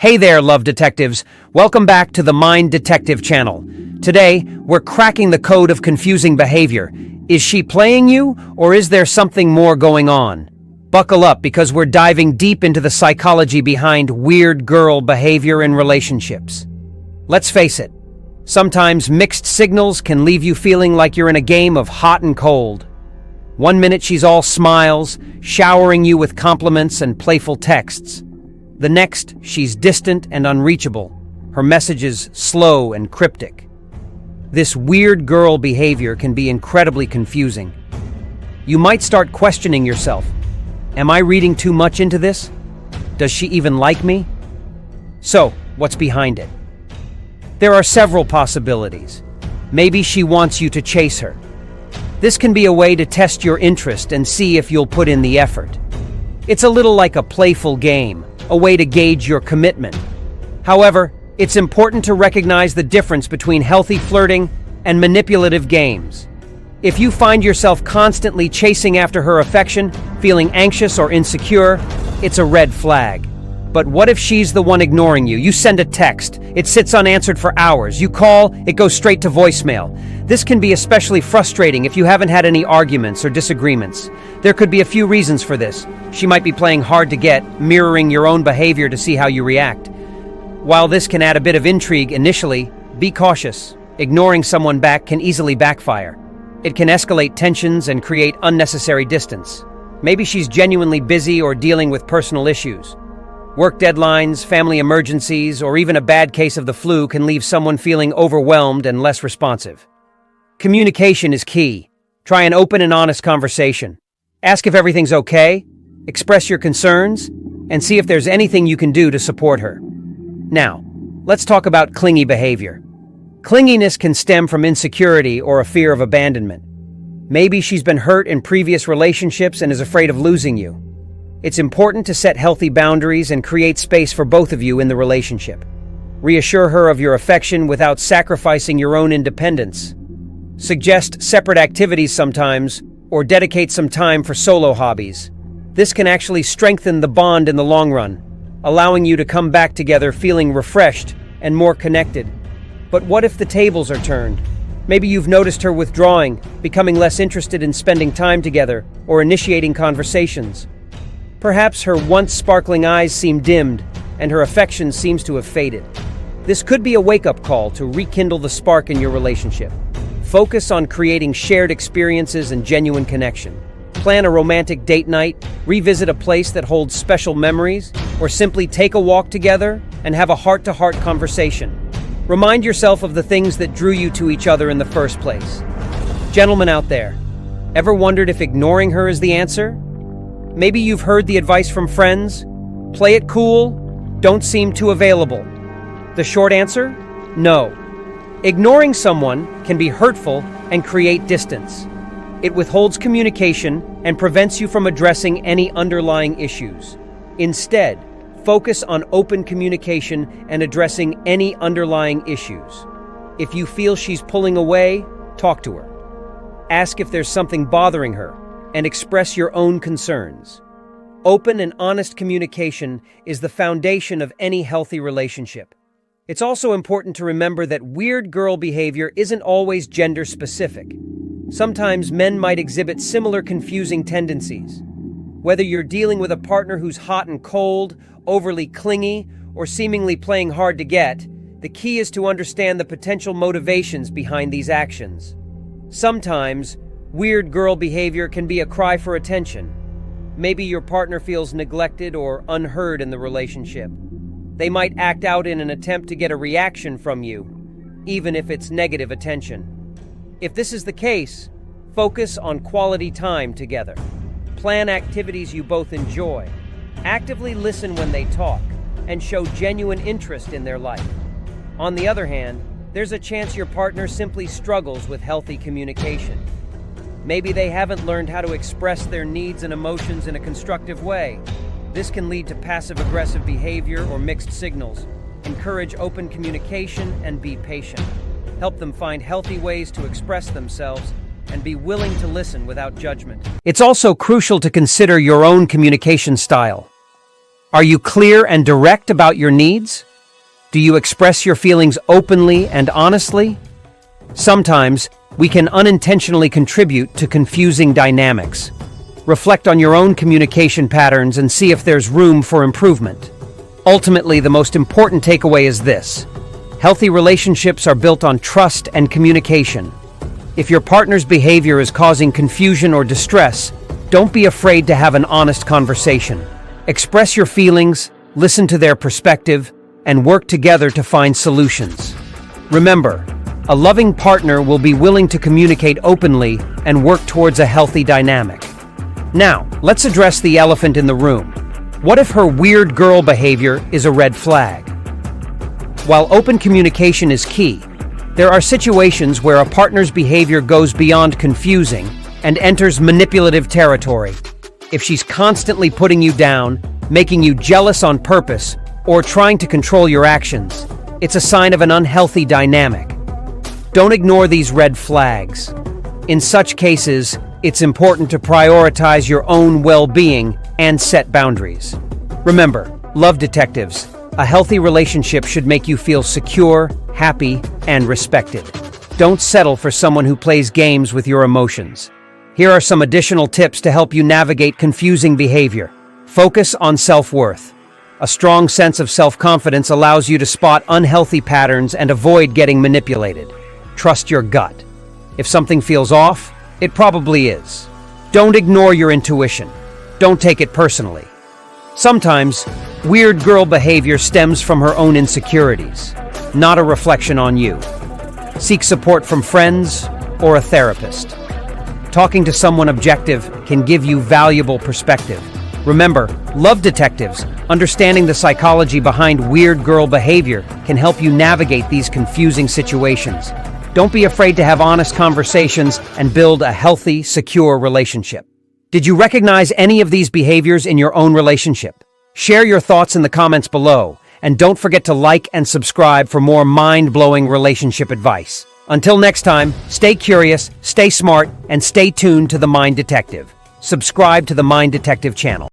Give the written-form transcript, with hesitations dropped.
Hey there, love detectives. Welcome back to the Mind Detective channel. Today, we're cracking the code of confusing behavior. Is she playing you, or is there something more going on? Buckle up because we're diving deep into the psychology behind weird girl behavior in relationships. Let's face it, sometimes mixed signals can leave you feeling like you're in a game of hot and cold. One minute she's all smiles, showering you with compliments and playful texts. The next, she's distant and unreachable, her messages slow and cryptic. This weird girl behavior can be incredibly confusing. You might start questioning yourself. Am I reading too much into this? Does she even like me? So, what's behind it? There are several possibilities. Maybe she wants you to chase her. This can be a way to test your interest and see if you'll put in the effort. It's a little like a playful game, a way to gauge your commitment. However, it's important to recognize the difference between healthy flirting and manipulative games. If you find yourself constantly chasing after her affection, feeling anxious or insecure, it's a red flag. But what if she's the one ignoring you? You send a text, it sits unanswered for hours. You call, it goes straight to voicemail. This can be especially frustrating if you haven't had any arguments or disagreements. There could be a few reasons for this. She might be playing hard to get, mirroring your own behavior to see how you react. While this can add a bit of intrigue initially, be cautious. Ignoring someone back can easily backfire. It can escalate tensions and create unnecessary distance. Maybe she's genuinely busy or dealing with personal issues. Work deadlines, family emergencies, or even a bad case of the flu can leave someone feeling overwhelmed and less responsive. Communication is key. Try an open and honest conversation. Ask if everything's okay, express your concerns, and see if there's anything you can do to support her. Now, let's talk about clingy behavior. Clinginess can stem from insecurity or a fear of abandonment. Maybe she's been hurt in previous relationships and is afraid of losing you. It's important to set healthy boundaries and create space for both of you in the relationship. Reassure her of your affection without sacrificing your own independence. Suggest separate activities sometimes, or dedicate some time for solo hobbies. This can actually strengthen the bond in the long run, allowing you to come back together feeling refreshed and more connected. But what if the tables are turned? Maybe you've noticed her withdrawing, becoming less interested in spending time together or initiating conversations. Perhaps her once sparkling eyes seem dimmed, and her affection seems to have faded. This could be a wake-up call to rekindle the spark in your relationship. Focus on creating shared experiences and genuine connection. Plan a romantic date night, revisit a place that holds special memories, or simply take a walk together and have a heart-to-heart conversation. Remind yourself of the things that drew you to each other in the first place. Gentlemen out there, ever wondered if ignoring her is the answer? Maybe you've heard the advice from friends. Play it cool, don't seem too available. The short answer? No. Ignoring someone can be hurtful and create distance. It withholds communication and prevents you from addressing any underlying issues. Instead, focus on open communication and addressing any underlying issues. If you feel she's pulling away, talk to her. Ask if there's something bothering her, and express your own concerns. Open and honest communication is the foundation of any healthy relationship. It's also important to remember that weird girl behavior isn't always gender-specific. Sometimes men might exhibit similar confusing tendencies. Whether you're dealing with a partner who's hot and cold, overly clingy, or seemingly playing hard to get, the key is to understand the potential motivations behind these actions. Sometimes, weird girl behavior can be a cry for attention. Maybe your partner feels neglected or unheard in the relationship. They might act out in an attempt to get a reaction from you, even if it's negative attention. If this is the case, focus on quality time together. Plan activities you both enjoy. Actively listen when they talk, and show genuine interest in their life. On the other hand, there's a chance your partner simply struggles with healthy communication. Maybe they haven't learned how to express their needs and emotions in a constructive way. This can lead to passive-aggressive behavior or mixed signals. Encourage open communication and be patient. Help them find healthy ways to express themselves and be willing to listen without judgment. It's also crucial to consider your own communication style. Are you clear and direct about your needs? Do you express your feelings openly and honestly? Sometimes, we can unintentionally contribute to confusing dynamics. Reflect on your own communication patterns and see if there's room for improvement. Ultimately, the most important takeaway is this: healthy relationships are built on trust and communication. If your partner's behavior is causing confusion or distress, don't be afraid to have an honest conversation. Express your feelings, listen to their perspective, and work together to find solutions. Remember, a loving partner will be willing to communicate openly and work towards a healthy dynamic. Now, let's address the elephant in the room. What if her weird girl behavior is a red flag? While open communication is key, there are situations where a partner's behavior goes beyond confusing and enters manipulative territory. If she's constantly putting you down, making you jealous on purpose, or trying to control your actions, it's a sign of an unhealthy dynamic. Don't ignore these red flags. In such cases, it's important to prioritize your own well-being and set boundaries. Remember, love detectives, a healthy relationship should make you feel secure, happy, and respected. Don't settle for someone who plays games with your emotions. Here are some additional tips to help you navigate confusing behavior. Focus on self-worth. A strong sense of self-confidence allows you to spot unhealthy patterns and avoid getting manipulated. Trust your gut. If something feels off, it probably is. Don't ignore your intuition. Don't take it personally. Sometimes, weird girl behavior stems from her own insecurities, not a reflection on you. Seek support from friends or a therapist. Talking to someone objective can give you valuable perspective. Remember, love detectives, understanding the psychology behind weird girl behavior can help you navigate these confusing situations. Don't be afraid to have honest conversations and build a healthy, secure relationship. Did you recognize any of these behaviors in your own relationship? Share your thoughts in the comments below, and don't forget to like and subscribe for more mind-blowing relationship advice. Until next time, stay curious, stay smart, and stay tuned to The Mind Detective. Subscribe to The Mind Detective channel.